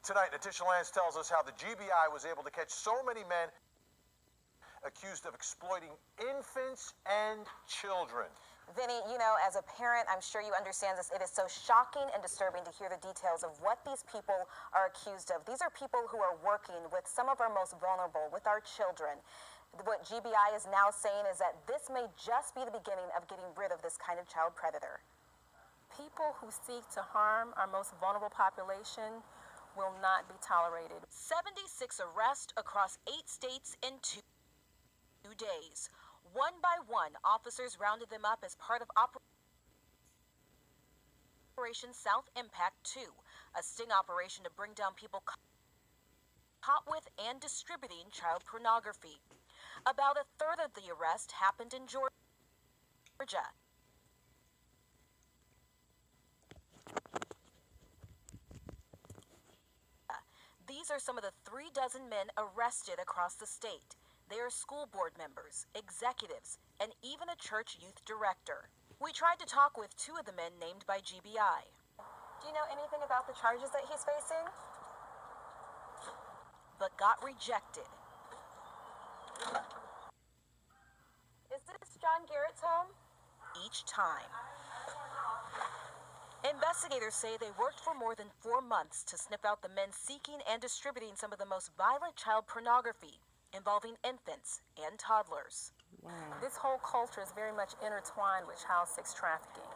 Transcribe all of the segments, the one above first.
Tonight, Natisha Lance tells us how the GBI was able to catch so many men accused of exploiting infants and children. Vinny, you know, as a parent, I'm sure you understand this. It is so shocking and disturbing to hear the details of what these people are accused of. These are people who are working with some of our most vulnerable, with our children. What GBI is now saying is that this may just be the beginning of getting rid of this kind of child predator. People who seek to harm our most vulnerable population will not be tolerated. 76 arrests across 8 states in 2 days. One by one, officers rounded them up as part of Operation South Impact 2, a sting operation to bring down people caught with and distributing child pornography. About a third of the arrests happened in Georgia. These are some of the 36 men arrested across the state. They are school board members, executives, and even a church youth director. We tried to talk with 2 of the men named by GBI. Do you know anything about the charges that he's facing? But got rejected. Is this John Garrett's home? Each time. Investigators say they worked for more than 4 months to sniff out the men seeking and distributing some of the most violent child pornography involving infants and toddlers. Wow. This whole culture is very much intertwined with child sex trafficking.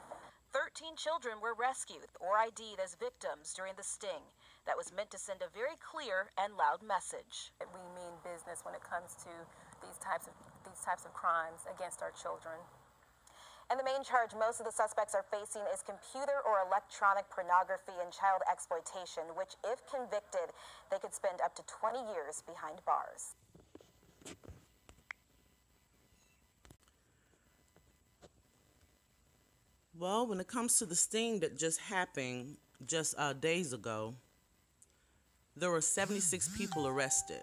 13 children were rescued or ID'd as victims during the sting that was meant to send a very clear and loud message. We mean business when it comes to these types of crimes against our children. And the main charge most of the suspects are facing is computer or electronic pornography and child exploitation, which, if convicted, they could spend up to 20 years behind bars. Well, when it comes to the sting that just happened just days ago, there were 76 people arrested.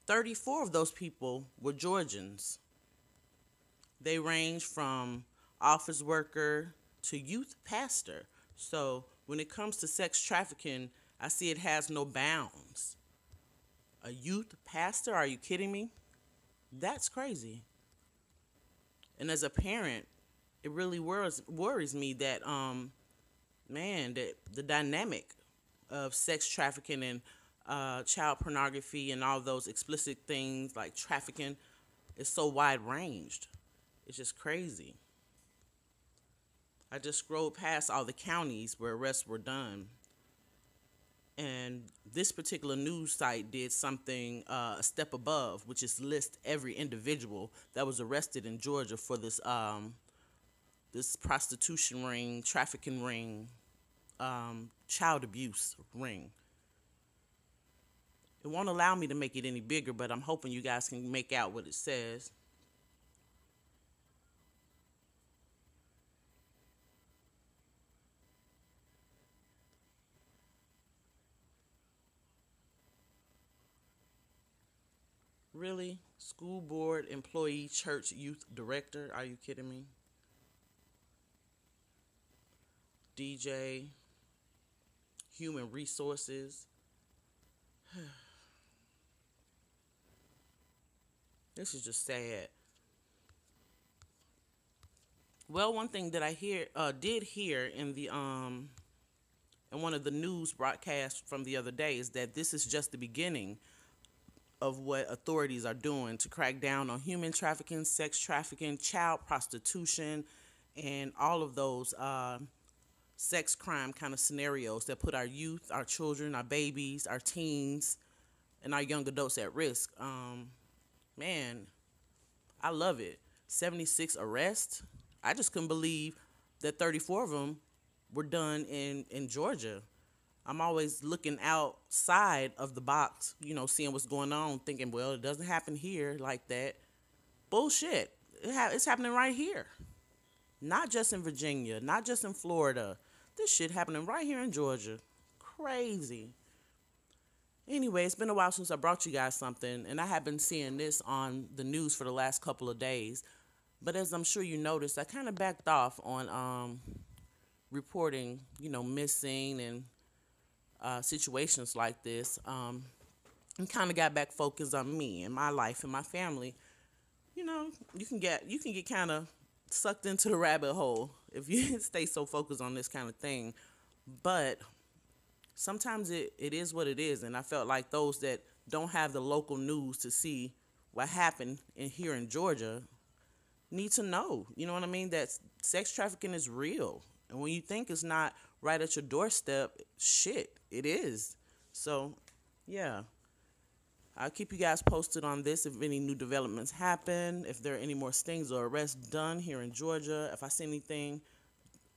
34 of those people were Georgians. They range from office worker to youth pastor. So when it comes to sex trafficking, I see it has no bounds. A youth pastor? Are you kidding me? That's crazy. And as a parent, it really worries me that, that the dynamic of sex trafficking and child pornography and all those explicit things like trafficking is so wide ranged. It's just crazy. I just scrolled past all the counties where arrests were done. And this particular news site did something a step above, which is list every individual that was arrested in Georgia for this this prostitution ring, trafficking ring, child abuse ring. It won't allow me to make it any bigger, but I'm hoping you guys can make out what it says. Really? School board, employee, church, youth director? Are you kidding me? DJ, human resources. This is just sad. Well, one thing that I did hear in the in one of the news broadcasts from the other day is that this is just the beginning of what authorities are doing to crack down on human trafficking, sex trafficking, child prostitution, and all of those sex crime kind of scenarios that put our youth, our children, our babies, our teens, and our young adults at risk. Man, I love it. 76 arrests. I just couldn't believe that 34 of them were done in Georgia. I'm always looking outside of the box, seeing what's going on, thinking, well, it doesn't happen here like that. Bullshit. It's happening right here. Not just in Virginia, not just in Florida. This shit happening right here in Georgia. Crazy. Anyway, it's been a while since I brought you guys something, and I have been seeing this on the news for the last couple of days. But as I'm sure you noticed, I kind of backed off on reporting, missing and situations like this, and kind of got back focused on me and my life and my family. You can get kind of sucked into the rabbit hole if you stay so focused on this kind of thing. But sometimes it is what it is, and I felt like those that don't have the local news to see what happened here in Georgia need to know. You know what I mean? That sex trafficking is real, and when you think it's not right at your doorstep, shit, it is. So, yeah. I'll keep you guys posted on this if any new developments happen, if there are any more stings or arrests done here in Georgia. If I see anything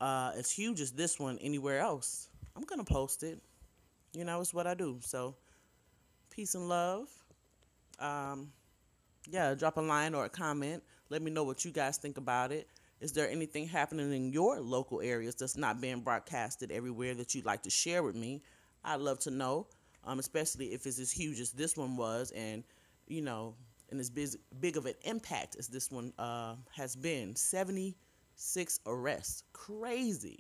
as huge as this one anywhere else, I'm going to post it. It's what I do. So, peace and love. Drop a line or a comment. Let me know what you guys think about it. Is there anything happening in your local areas that's not being broadcasted everywhere that you'd like to share with me? I'd love to know. Especially if it's as huge as this one was, and and as big of an impact as this one has been. 76 arrests. Crazy.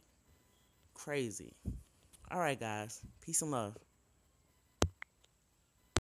All right, guys. Peace and love.